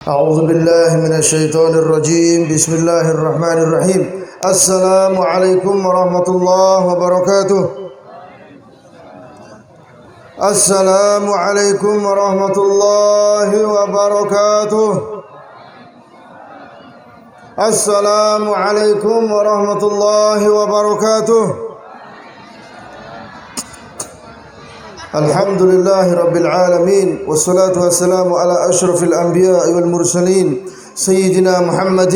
أعوذ بالله من الشيطان الرجيم بسم الله الرحمن الرحيم السلام عليكم ورحمة الله وبركاته السلام عليكم ورحمة الله وبركاته السلام عليكم ورحمة الله وبركاته الحمد لله رب العالمين والصلاة والسلام على أشرف الأنبياء والمرسلين سيدنا محمد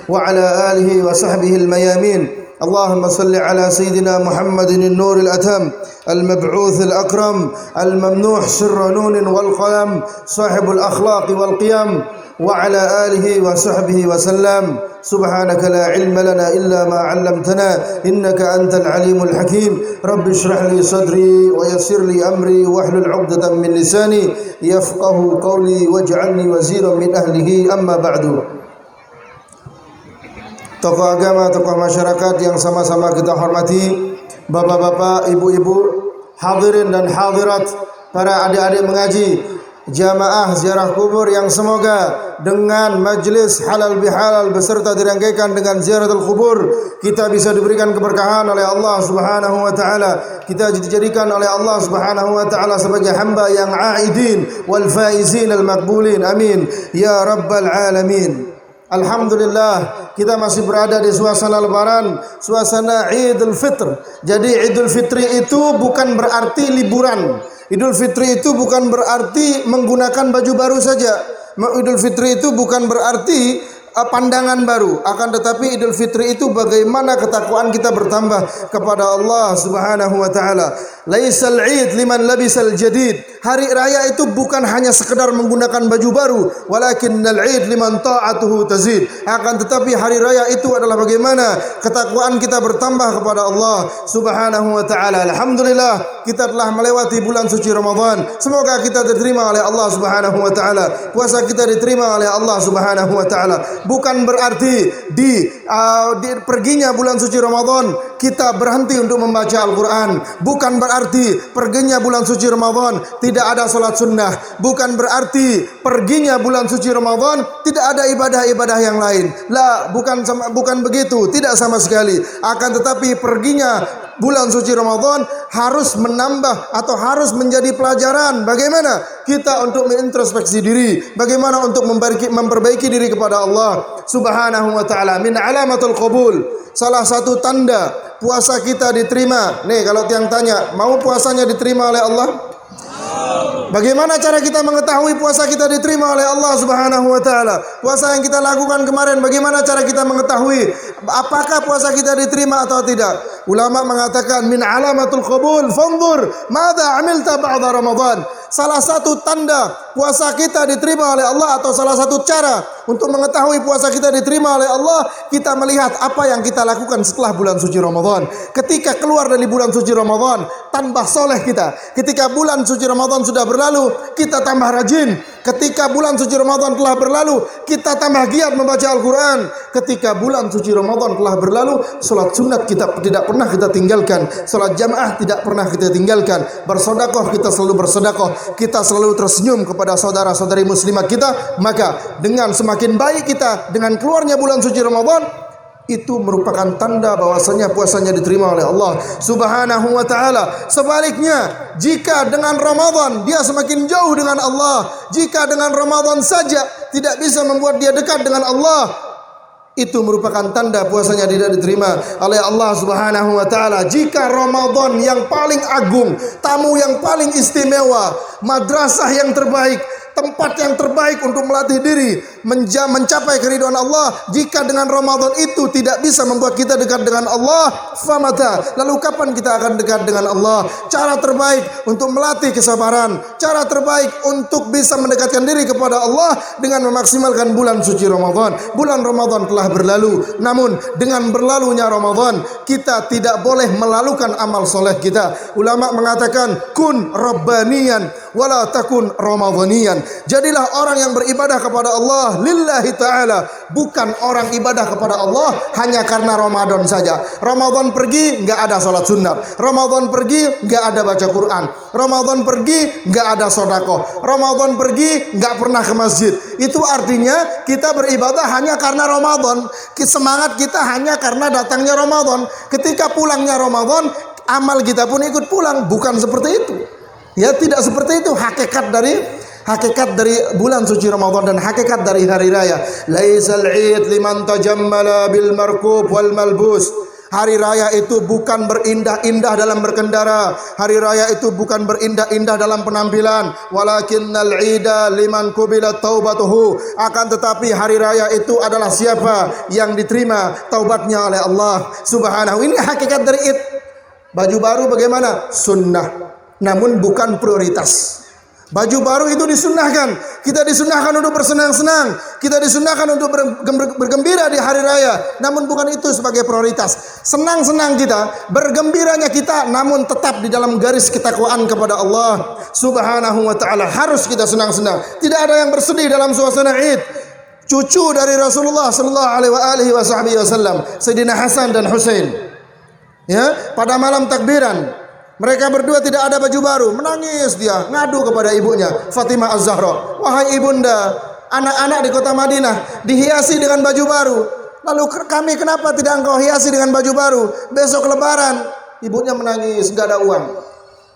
وعلى آله وصحبه الميامين اللهم صل على سيدنا محمد النور الأتم المبعوث الأكرم الممنوح سر نون والقلم صاحب الأخلاق والقيم وعلى آله وصحبه وسلم سبحانك لا علم لنا إلا ما علمتنا إنك أنت العليم الحكيم رب اشرح لي صدري ويسر لي أمري واحلل عقدة من لساني يفقه قولي واجعلني وزيرا من أهله أما بعد. Tokoh agama, tokoh masyarakat yang sama-sama kita hormati, bapak-bapak, ibu-ibu, hadirin dan hadirat, para adik-adik mengaji, jamaah ziarah kubur yang semoga dengan majlis halal bihalal beserta dirangkaikan dengan ziaratul kubur kita bisa diberikan keberkahan oleh Allah Subhanahu wa taala. Kita dijadikan oleh Allah Subhanahu wa taala sebagai hamba yang aidin wal faizin al maqbulin. Amin ya rabbal alamin. Alhamdulillah, kita masih berada di suasana lebaran, suasana Idul Fitr. Jadi Idul Fitri itu bukan berarti liburan. Idul Fitri itu bukan berarti menggunakan baju baru saja. Idul Fitri itu bukan berarti pandangan baru. Akan tetapi Idul Fitri itu bagaimana ketakwaan kita bertambah kepada Allah Subhanahu wa taala. Laisal 'id liman labisal jadid. Hari raya itu bukan hanya sekedar menggunakan baju baru, walakinnal 'id liman ta'atuhu tazid. Akan tetapi hari raya itu adalah bagaimana ketakwaan kita bertambah kepada Allah Subhanahu wa taala. Alhamdulillah, kita telah melewati bulan suci Ramadan. Semoga kita diterima oleh Allah Subhanahu wa taala. Puasa kita diterima oleh Allah Subhanahu wa taala. Bukan berarti di perginya bulan suci Ramadan kita berhenti untuk membaca Al-Quran. Bukan berarti perginya bulan suci Ramadan tidak ada salat sunnah. Bukan berarti perginya bulan suci Ramadan tidak ada ibadah-ibadah yang lain. Bukan begitu, tidak sama sekali. Akan tetapi perginya bulan suci Ramadan harus menambah atau harus menjadi pelajaran bagaimana kita untuk mengintrospeksi diri, bagaimana untuk memperbaiki diri kepada Allah Subhanahu wa taala. Min alamatul qabul, salah satu tanda puasa kita diterima. Nih kalau tiang tanya, mau puasanya diterima oleh Allah? Bagaimana cara kita mengetahui puasa kita diterima oleh Allah Subhanahu wa taala? Puasa yang kita lakukan kemarin, bagaimana cara kita mengetahui apakah puasa kita diterima atau tidak? Ulama mengatakan min alamatul qabul fanzur madza amilta ba'da Ramadan. Salah satu tanda puasa kita diterima oleh Allah atau salah satu cara untuk mengetahui puasa kita diterima oleh Allah, kita melihat apa yang kita lakukan setelah bulan suci Ramadan. Ketika keluar dari bulan suci Ramadan, tambah soleh kita. Ketika bulan suci Ramadan sudah berlalu, kita tambah rajin. Ketika bulan suci Ramadan telah berlalu, kita tambah giat membaca Al-Quran. Ketika bulan suci Ramadan telah berlalu, salat sunat kita tidak pernah kita tinggalkan. Salat jamaah tidak pernah kita tinggalkan. Bersedekah kita selalu bersedekah. Kita selalu tersenyum kepada saudara-saudari muslimat kita. Maka dengan semakin baik kita dengan keluarnya bulan suci Ramadan, itu merupakan tanda bahwasanya puasanya diterima oleh Allah Subhanahu wa taala. Sebaliknya, jika dengan Ramadan dia semakin jauh dengan Allah, jika dengan Ramadan saja tidak bisa membuat dia dekat dengan Allah, itu merupakan tanda puasanya tidak diterima oleh Allah Subhanahu wa taala. Jika Ramadan yang paling agung, tamu yang paling istimewa, madrasah yang terbaik, tempat yang terbaik untuk melatih diri mencapai keridhaan Allah, jika dengan Ramadan itu tidak bisa membuat kita dekat dengan Allah, famata, lalu kapan kita akan dekat dengan Allah? Cara terbaik untuk melatih kesabaran, cara terbaik untuk bisa mendekatkan diri kepada Allah dengan memaksimalkan bulan suci Ramadan. Bulan Ramadan telah berlalu, namun dengan berlalunya Ramadan kita tidak boleh melalukan amal soleh kita. Ulama mengatakan kun rabbaniyan wala takun ramadhaniyan. Jadilah orang yang beribadah kepada Allah lillahi ta'ala, bukan orang ibadah kepada Allah hanya karena Ramadan saja. Ramadan pergi enggak ada salat sunat, Ramadan pergi enggak ada baca Quran, Ramadan pergi enggak ada sedekah, Ramadan pergi enggak pernah ke masjid. Itu artinya kita beribadah hanya karena Ramadan. Semangat kita hanya karena datangnya Ramadan. Ketika pulangnya Ramadan, amal kita pun ikut pulang. Bukan seperti itu. Ya, tidak seperti itu hakikat dari bulan suci Ramadan dan hakikat dari hari raya. Laisal 'id liman tajammala bil markub wal malbus. Hari raya itu bukan berindah-indah dalam berkendara. Hari raya itu bukan berindah-indah dalam penampilan. Walakinnal 'ida liman qubilat taubatuhu. Akan tetapi hari raya itu adalah siapa yang diterima taubatnya oleh Allah Subhanahu. Ini hakikat dari Id. Baju baru bagaimana? Sunnah, namun bukan prioritas. Baju baru itu disunnahkan. Kita disunnahkan untuk bersenang-senang. Kita disunnahkan untuk bergembira di hari raya. Namun bukan itu sebagai prioritas. Senang-senang kita, bergembiranya kita, namun tetap di dalam garis ketakwaan kepada Allah Subhanahu wa ta'ala. Harus kita senang-senang. Tidak ada yang bersedih dalam suasana Id. Cucu dari Rasulullah sallallahu alaihi wasallam, Sayyidina Hasan dan Husain. Ya, pada malam takbiran mereka berdua tidak ada baju baru, menangis dia, ngadu kepada ibunya, Fatimah Az-Zahra. Wahai ibunda, anak-anak di kota Madinah dihiasi dengan baju baru. Lalu kami kenapa tidak engkau hiasi dengan baju baru? Besok lebaran. Ibunya menangis, enggak ada uang.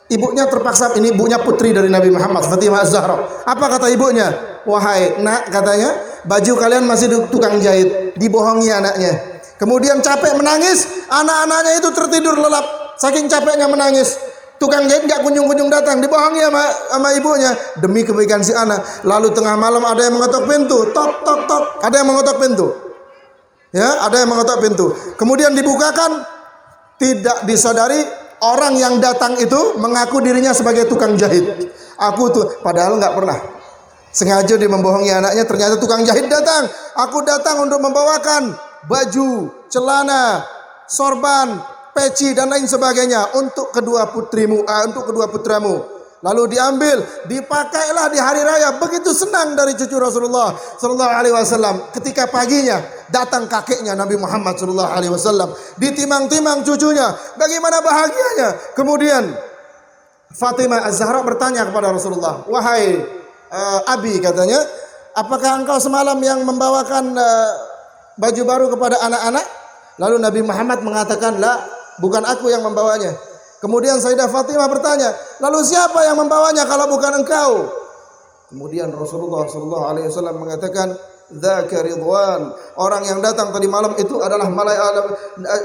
Ibunya terpaksa, ini ibunya putri dari Nabi Muhammad, Fatimah Az-Zahra. Apa kata ibunya? Wahai nak, katanya, baju kalian masih di tukang jahit. Dibohongi anaknya. Kemudian capek menangis, anak-anaknya itu tertidur lelap. Saking capeknya menangis, tukang jahit nggak kunjung-kunjung datang, dibohongi sama ibunya demi kebaikan si anak. Lalu tengah malam ada yang mengetok pintu, tok tok tok, ada yang mengetok pintu, ya, ada yang mengetok pintu. Kemudian dibukakan, tidak disadari orang yang datang itu mengaku dirinya sebagai tukang jahit. Aku tuh, padahal nggak pernah. Sengaja dia membohongi anaknya, ternyata tukang jahit datang. Aku datang untuk membawakan baju, celana, sorban, peci dan lain sebagainya untuk kedua putrimu, untuk kedua putramu. Lalu diambil, dipakailah di hari raya. Begitu senang dari cucu Rasulullah sallallahu alaihi wasallam. Ketika paginya datang kakeknya Nabi Muhammad sallallahu alaihi wasallam, ditimang-timang cucunya. Bagaimana bahagianya. Kemudian Fatimah Az-Zahra bertanya kepada Rasulullah, "Wahai Abi," katanya, "apakah engkau semalam yang membawakan baju baru kepada anak-anak?" Lalu Nabi Muhammad mengatakan, "La, bukan aku yang membawanya." Kemudian Sayyidah Fatimah bertanya, "Lalu siapa yang membawanya kalau bukan engkau?" Kemudian Rasulullah sallallahu alaihi wasallam mengatakan, "Dzaka Ridwan." Orang yang datang tadi malam itu adalah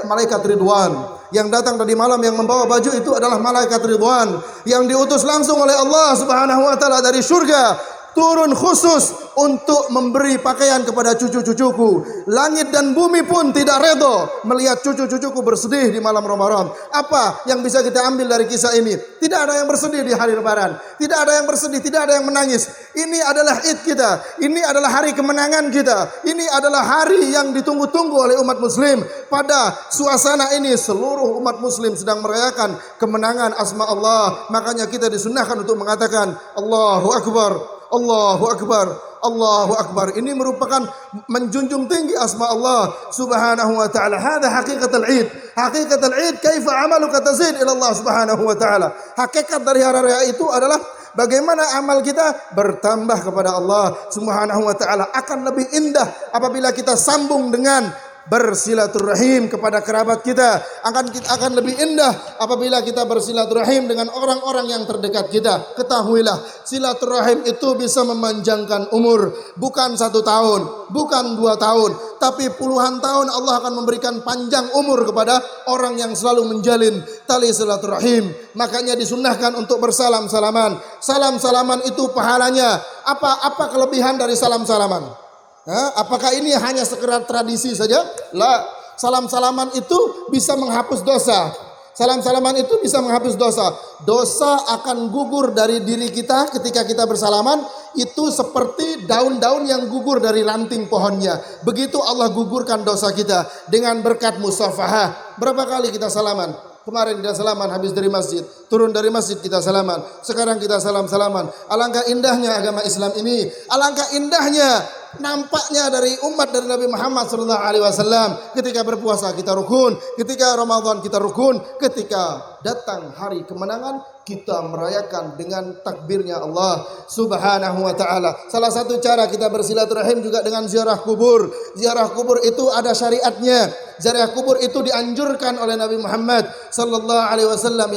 malaikat Ridwan. Yang datang tadi malam yang membawa baju itu adalah malaikat Ridwan yang diutus langsung oleh Allah Subhanahu wa taala dari surga, turun khusus untuk memberi pakaian kepada cucu-cucuku. Langit dan bumi pun tidak redha melihat cucu-cucuku bersedih di malam Ramadan. Apa yang bisa kita ambil dari kisah ini? Tidak ada yang bersedih di hari Lebaran. Tidak ada yang bersedih, tidak ada yang menangis. Ini adalah Id kita. Ini adalah hari kemenangan kita. Ini adalah hari yang ditunggu-tunggu oleh umat muslim. Pada suasana ini seluruh umat muslim sedang merayakan kemenangan asma Allah. Makanya kita disunnahkan untuk mengatakan Allahu Akbar, Allahu Akbar, Allahu Akbar. Ini merupakan menjunjung tinggi asma Allah Subhanahu wa taala. Hada hakikatul Id. Hakikatul Id, kaifa amaluka tazid ila Allah Subhanahu wa taala. Hakikat dari hari raya itu adalah bagaimana amal kita bertambah kepada Allah Subhanahu wa taala. Akan lebih indah apabila kita sambung dengan bersilaturahim kepada kerabat kita. Akan lebih indah apabila kita bersilaturahim dengan orang-orang yang terdekat kita. Ketahuilah, silaturahim itu bisa memanjangkan umur. Bukan 1 tahun, bukan 2 tahun, tapi puluhan tahun Allah akan memberikan panjang umur kepada orang yang selalu menjalin tali silaturahim. Makanya disunnahkan untuk bersalam-salaman. Salam-salaman itu pahalanya. Apa kelebihan dari salam-salaman? Apakah ini hanya sekedar tradisi saja? La, salam-salaman itu bisa menghapus dosa. Salam-salaman itu bisa menghapus dosa. Dosa akan gugur dari diri kita ketika kita bersalaman. Itu seperti daun-daun yang gugur dari ranting pohonnya. Begitu Allah gugurkan dosa kita dengan berkat musafahah. Berapa kali kita salaman? Kemarin kita salaman habis dari masjid, turun dari masjid kita salaman. Sekarang kita salam-salaman. Alangkah indahnya agama Islam ini. Alangkah indahnya nampaknya dari umat dari Nabi Muhammad sallallahu alaihi wasallam. Ketika berpuasa kita rukun, ketika Ramadan kita rukun, ketika datang hari kemenangan kita merayakan dengan takbirnya Allah Subhanahu wa taala. Salah satu cara kita bersilaturahim juga dengan ziarah kubur. Ziarah kubur itu ada syariatnya. Ziarah kubur itu dianjurkan oleh Nabi Muhammad sallallahu alaihi wasallam.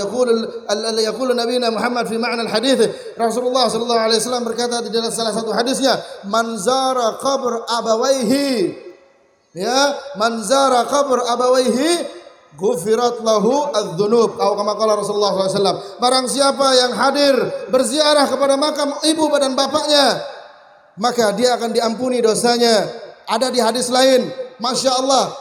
Yaqulu Nabi Muhammad fi ma'na al-hadits. Rasulullah sallallahu alaihi wasallam berkata di dalam salah satu hadisnya, "Man zara qabr abawaihi." Ya, "Man zara qabr abawaihi ghufirat lahu adz-dzunub." Atau kama qala Rasulullah SAW, barang siapa yang hadir berziarah kepada makam ibu dan bapaknya, maka dia akan diampuni dosanya. Ada di hadis lain, Masya Allah,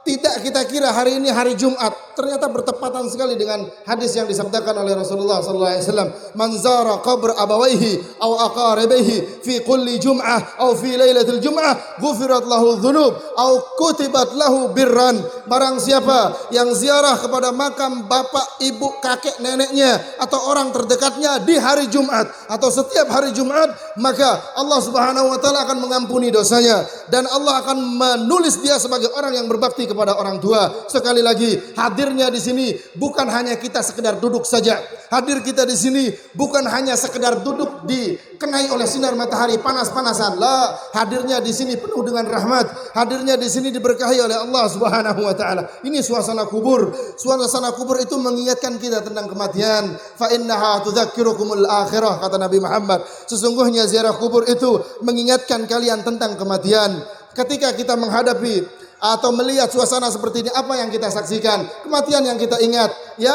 tidak kita kira hari ini hari Jumat, ternyata bertepatan sekali dengan hadis yang disabdakan oleh Rasulullah sallallahu alaihi wasallam, "Man zara qabr abawaihi aw aqaribaihi fi kulli jum'ah aw fi lailatul jum'ah, ghufirat lahu dzunub aw kutibat lahu birran." Barang siapa yang ziarah kepada makam bapak, ibu, kakek, neneknya atau orang terdekatnya di hari Jumat atau setiap hari Jumat, maka Allah Subhanahu wa taala akan mengampuni dosanya dan Allah akan menulis dia sebagai orang yang berbakti kepada orang tua. Sekali lagi, hadirnya di sini bukan hanya kita sekedar duduk saja. Hadir kita di sini bukan hanya sekedar duduk dikenai oleh sinar matahari panas-panasan. La, hadirnya di sini penuh dengan rahmat. Hadirnya di sini diberkahi oleh Allah Subhanahu wa taala. Ini suasana kubur. Suasana kubur itu mengingatkan kita tentang kematian. Fa innaha tudzakkirukumul akhirah, kata Nabi Muhammad. Sesungguhnya ziarah kubur itu mengingatkan kalian tentang kematian. Ketika kita menghadapi atau melihat suasana seperti ini, apa yang kita saksikan? Kematian yang kita ingat, ya.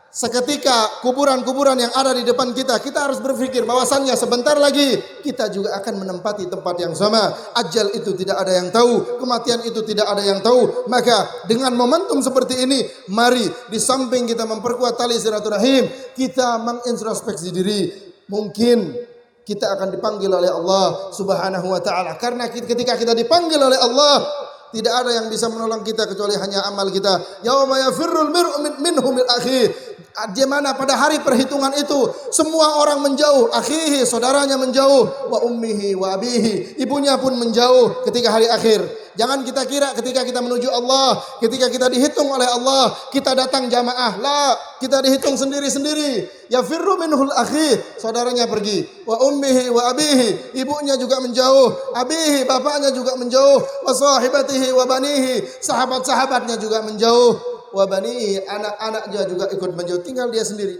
Seketika kuburan-kuburan yang ada di depan kita, kita harus berpikir bahwasannya sebentar lagi kita juga akan menempati tempat yang sama. Ajal itu tidak ada yang tahu, kematian itu tidak ada yang tahu. Maka dengan momentum seperti ini, mari di samping kita memperkuat tali silaturahim, kita mengintrospeksi diri. Mungkin kita akan dipanggil oleh Allah Subhanahu wa taala. Karena ketika kita dipanggil oleh Allah, tidak ada yang bisa menolong kita kecuali hanya amal kita. Yauma yafirrul mar'u minhu min akhihi. Di mana pada hari perhitungan itu semua orang menjauh, akhihi, saudaranya menjauh, wa ummihi wa abihi, ibunya pun menjauh ketika hari akhir. Jangan kita kira ketika kita menuju Allah, ketika kita dihitung oleh Allah, kita datang jamaah. La, kita dihitung sendiri-sendiri. Yafirru minhul akhi, saudaranya pergi. Wa ummihi wa abihi, ibunya juga menjauh. Abihi, bapaknya juga menjauh. Wa sahibatihi wa banihi, sahabat-sahabatnya juga menjauh. Wa banihi, anak-anaknya juga ikut menjauh. Tinggal dia sendiri.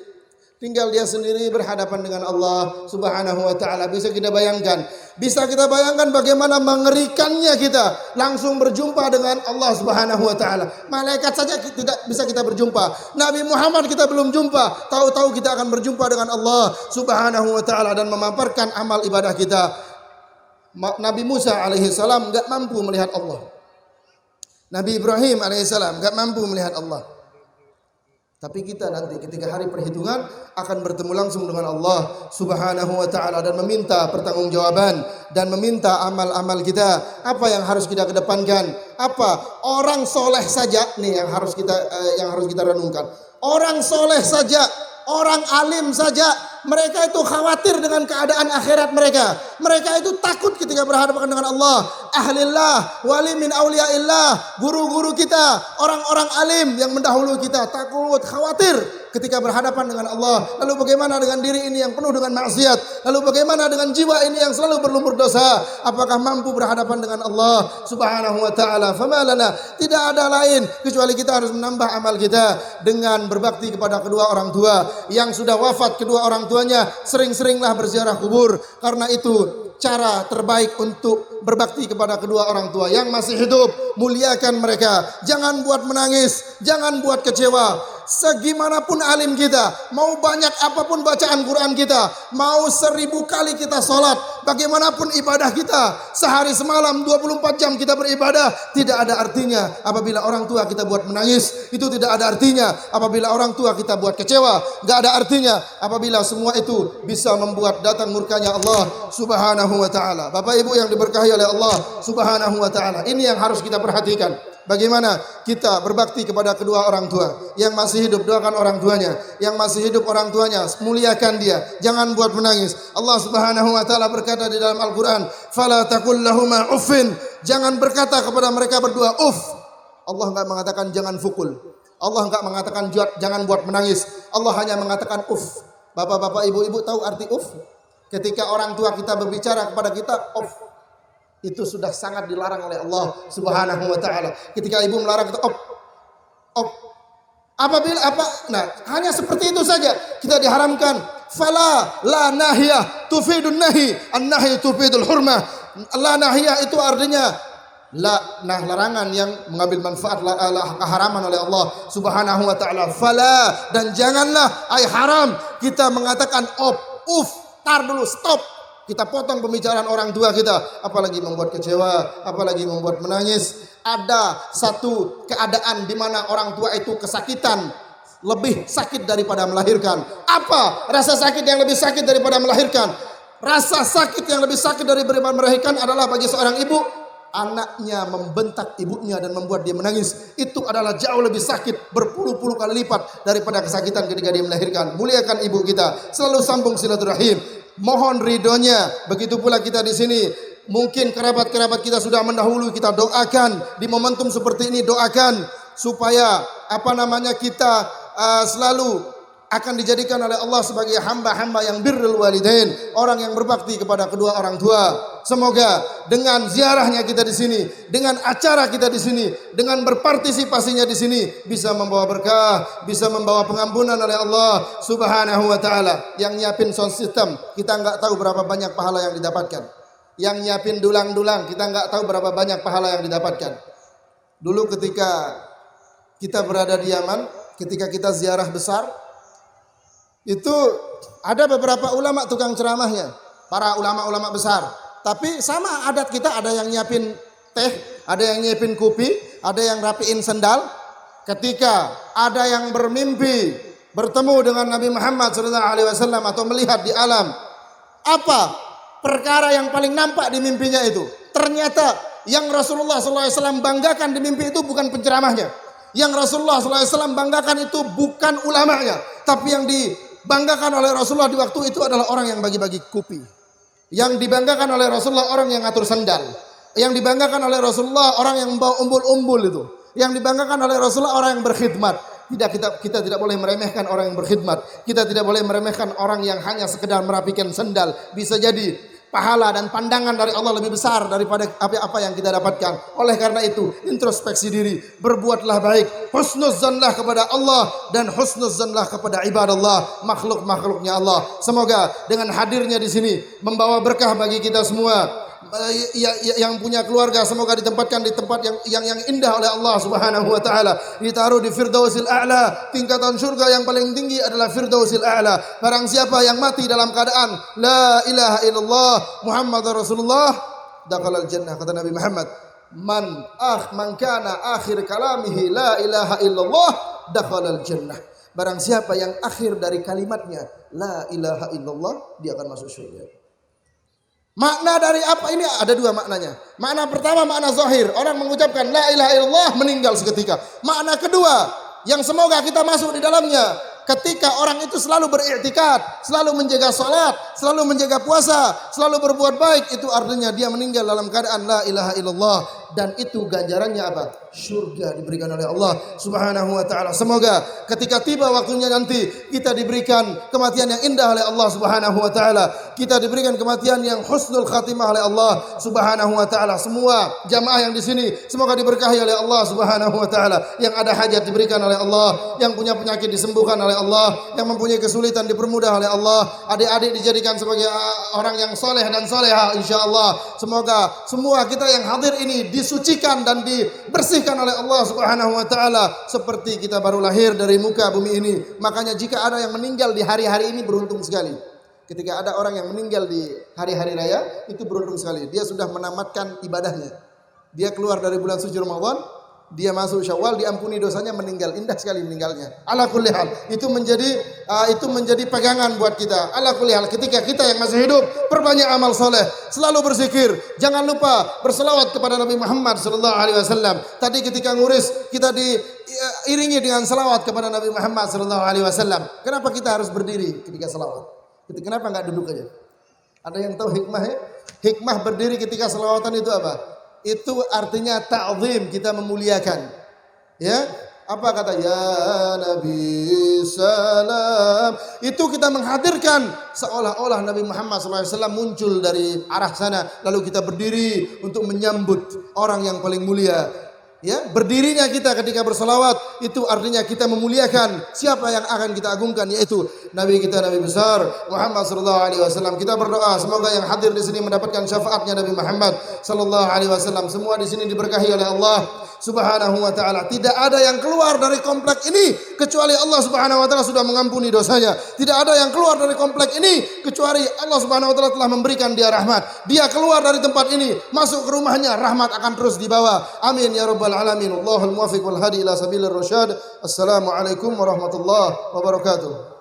Tinggal dia sendiri berhadapan dengan Allah Subhanahu wa taala. Bisa kita bayangkan? Bisa kita bayangkan bagaimana mengerikannya kita langsung berjumpa dengan Allah Subhanahu wa taala. Malaikat saja tidak bisa kita berjumpa. Nabi Muhammad kita belum jumpa, tahu-tahu kita akan berjumpa dengan Allah Subhanahu wa taala dan memaparkan amal ibadah kita. Nabi Musa alaihi salam enggak mampu melihat Allah. Nabi Ibrahim alaihi salam enggak mampu melihat Allah. Tapi kita nanti ketika hari perhitungan akan bertemu langsung dengan Allah Subhanahu wa taala dan meminta pertanggungjawaban dan meminta amal-amal kita. Apa yang harus kita kedepankan? Apa? Orang soleh saja nih yang harus kita renungkan. Orang soleh saja, orang alim saja, mereka itu khawatir dengan keadaan akhirat mereka. Mereka itu takut ketika berhadapan dengan Allah. Ahlillah, wali min auliyaillah, guru-guru kita, orang-orang alim yang mendahului kita, takut, khawatir ketika berhadapan dengan Allah. Lalu bagaimana dengan diri ini yang penuh dengan maksiat? Lalu bagaimana dengan jiwa ini yang selalu berlumur dosa? Apakah mampu berhadapan dengan Allah Subhanahu wa taala? Famalana, tidak ada lain kecuali kita harus menambah amal kita dengan berbakti kepada kedua orang tua yang sudah wafat. Kedua orang tuanya sering-seringlah berziarah kubur. Karena itu cara terbaik untuk berbakti kepada kedua orang tua yang masih hidup. Muliakan mereka, jangan buat menangis, jangan buat kecewa. Segimanapun alim kita, mau banyak apapun bacaan Quran kita, mau 1000 kali kita sholat, bagaimanapun ibadah kita, sehari semalam 24 jam kita beribadah, tidak ada artinya apabila orang tua kita buat menangis. Itu tidak ada artinya apabila orang tua kita buat kecewa. Gak ada artinya apabila semua itu bisa membuat datang murkanya Allah Subhanahu wa ta'ala. Bapak ibu yang diberkahi oleh Allah Subhanahu wa ta'ala, ini yang harus kita perhatikan. Bagaimana kita berbakti kepada kedua orang tua. Yang masih hidup doakan orang tuanya, yang masih hidup orang tuanya muliakan dia, jangan buat menangis. Allah Subhanahu wa taala berkata di dalam Al-Qur'an, "Fala taqul lahuma uffin." Jangan berkata kepada mereka berdua uff. Allah enggak mengatakan jangan pukul. Allah enggak mengatakan jangan buat menangis. Allah hanya mengatakan uff. Bapak-bapak, ibu-ibu tahu arti uff? Ketika orang tua kita berbicara kepada kita uff, itu sudah sangat dilarang oleh Allah Subhanahu wa taala. Ketika ibu melarang kita uff. Nah, hanya seperti itu saja kita diharamkan. Fala la nahiyah tufidun nahi, an-nahi tufidul hurmah. La nahiyah itu artinya larangan yang mengambil manfaat, keharaman oleh Allah Subhanahu wa taala. Fala, dan janganlah, ay haram kita mengatakan tar dulu, stop. Kita potong pembicaraan orang tua kita, apalagi membuat kecewa, apalagi membuat menangis. Ada satu keadaan di mana orang tua itu kesakitan, lebih sakit daripada melahirkan. Apa rasa sakit yang lebih sakit daripada melahirkan? Rasa sakit yang lebih sakit daripada melahirkan adalah bagi seorang ibu, anaknya membentak ibunya dan membuat dia menangis. Itu adalah jauh lebih sakit, berpuluh-puluh kali lipat daripada kesakitan ketika dia melahirkan. Muliakan ibu kita, selalu sambung silaturahim, mohon ridhonya. Begitu pula kita di sini. Mungkin kerabat-kerabat kita sudah mendahului, kita doakan di momentum seperti ini, doakan supaya kita selalu akan dijadikan oleh Allah sebagai hamba-hamba yang birrul walidain, orang yang berbakti kepada kedua orang tua. Semoga dengan ziarahnya kita di sini, dengan acara kita di sini, dengan berpartisipasinya di sini bisa membawa berkah, bisa membawa pengampunan oleh Allah Subhanahu wa taala. Yang nyiapin sound system, kita enggak tahu berapa banyak pahala yang didapatkan. Yang nyiapin dulang-dulang, kita enggak tahu berapa banyak pahala yang didapatkan. Dulu ketika kita berada di Yaman, ketika kita ziarah besar, itu ada beberapa ulama tukang ceramahnya, para ulama-ulama besar. Tapi sama adat kita, ada yang nyiapin teh, ada yang nyiapin kopi, ada yang rapiin sendal. Ketika ada yang bermimpi bertemu dengan Nabi Muhammad SAW atau melihat di alam, apa perkara yang paling nampak di mimpinya itu? Ternyata yang Rasulullah SAW banggakan di mimpi itu bukan penceramahnya. Yang Rasulullah SAW banggakan itu bukan ulamanya, tapi yang dibanggakan oleh Rasulullah di waktu itu adalah orang yang bagi-bagi kopi. Yang dibanggakan oleh Rasulullah orang yang ngatur sandal. Yang dibanggakan oleh Rasulullah orang yang membawa umbul-umbul itu. Yang dibanggakan oleh Rasulullah orang yang berkhidmat. Kita tidak boleh meremehkan orang yang berkhidmat. Kita tidak boleh meremehkan orang yang hanya sekedar merapikan sandal. Bisa jadi pahala dan pandangan dari Allah lebih besar daripada apa yang kita dapatkan. Oleh karena itu, introspeksi diri, berbuatlah baik, husnuzanlah kepada Allah dan husnuzanlah kepada ibadallah, makhluk-makhluknya Allah. Semoga dengan hadirnya di sini membawa berkah bagi kita semua. Yang punya keluarga semoga ditempatkan di tempat yang indah oleh Allah Subhanahu wa taala, ditaruh di firdausil a'la. Tingkatan surga yang paling tinggi adalah firdausil a'la. Barang siapa yang mati dalam keadaan la ilaha illallah Muhammadar Rasulullah, dakhalal jannah. Kata Nabi Muhammad, man kana akhir kalamihi la ilaha illallah dakhalal jannah. Barang siapa yang akhir dari kalimatnya la ilaha illallah, dia akan masuk surga. Makna dari apa ini? Ada dua maknanya. Makna pertama makna zahir, orang mengucapkan la ilaha illallah meninggal seketika. Makna kedua yang semoga kita masuk di dalamnya, ketika orang itu selalu beriktikad, selalu menjaga salat, selalu menjaga puasa, selalu berbuat baik, itu artinya dia meninggal dalam keadaan la ilaha illallah, dan itu ganjarannya apa? Surga diberikan oleh Allah Subhanahu wa taala. Semoga ketika tiba waktunya nanti kita diberikan kematian yang indah oleh Allah Subhanahu wa taala. Kita diberikan kematian yang husnul khatimah oleh Allah Subhanahu wa taala. Semua jamaah yang di sini semoga diberkahi oleh Allah Subhanahu wa taala. Yang ada hajat diberikan oleh Allah, yang punya penyakit disembuhkan oleh Allah, yang mempunyai kesulitan dipermudah oleh Allah. Adik-adik dijadikan sebagai orang yang soleh dan soleha insyaallah. Semoga semua kita yang hadir ini disucikan dan dibersihkan oleh Allah Subhanahu wa taala seperti kita baru lahir dari muka bumi ini. Makanya jika ada yang meninggal di hari-hari ini beruntung sekali. Ketika ada orang yang meninggal di hari-hari raya, itu beruntung sekali. Dia sudah menamatkan ibadahnya. Dia keluar dari bulan suci Ramadan, dia masuk Syawal, diampuni dosanya, meninggal. Indah sekali meninggalnya. Ala kulli hal, itu menjadi pegangan buat kita. Ala kulli hal, ketika kita yang masih hidup, perbanyak amal soleh, selalu berzikir. Jangan lupa berselawat kepada Nabi Muhammad sallallahu alaihi wasallam. Tadi ketika nguris, kita diiringi dengan selawat kepada Nabi Muhammad sallallahu alaihi wasallam. Kenapa kita harus berdiri ketika selawat? Kenapa enggak duduk aja? Ada yang tahu hikmahnya? Hikmah berdiri ketika selawatan itu apa? Itu artinya ta'zim, kita memuliakan. Ya, apa kata ya Nabi salam? Itu kita menghadirkan seolah-olah Nabi Muhammad SAW muncul dari arah sana, lalu kita berdiri untuk menyambut orang yang paling mulia. Ya, berdirinya kita ketika bersalawat itu artinya kita memuliakan siapa yang akan kita agungkan, yaitu Nabi kita, Nabi besar Muhammad sallallahu alaihi wasallam. Kita berdoa semoga yang hadir di sini mendapatkan syafaatnya Nabi Muhammad sallallahu alaihi wasallam. Semua di sini diberkahi oleh Allah Subhanahu wa taala. Tidak ada yang keluar dari komplek ini kecuali Allah Subhanahu wa taala sudah mengampuni dosanya. Tidak ada yang keluar dari komplek ini kecuali Allah Subhanahu wa taala telah memberikan dia rahmat. Dia keluar dari tempat ini, masuk ke rumahnya, rahmat akan terus dibawa. Amin ya rabbal alamin. Allahul muwaffiq wal hadi ila sabilir rasyad. Assalamualaikum warahmatullahi wabarakatuh.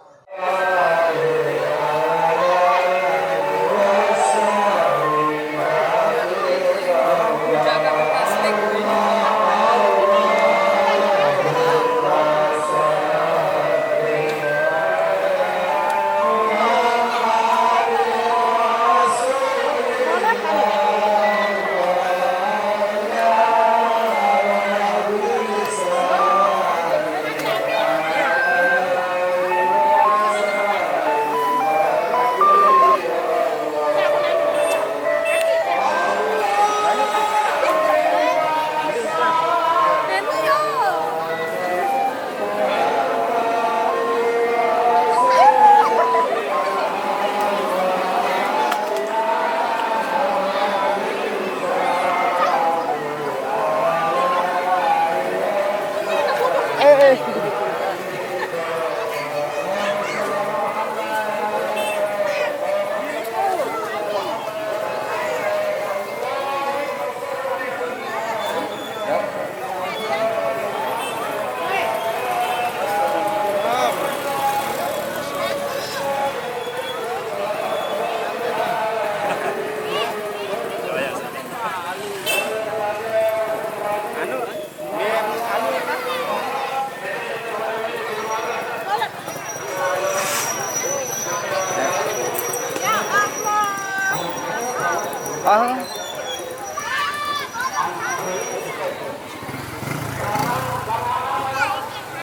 Ah.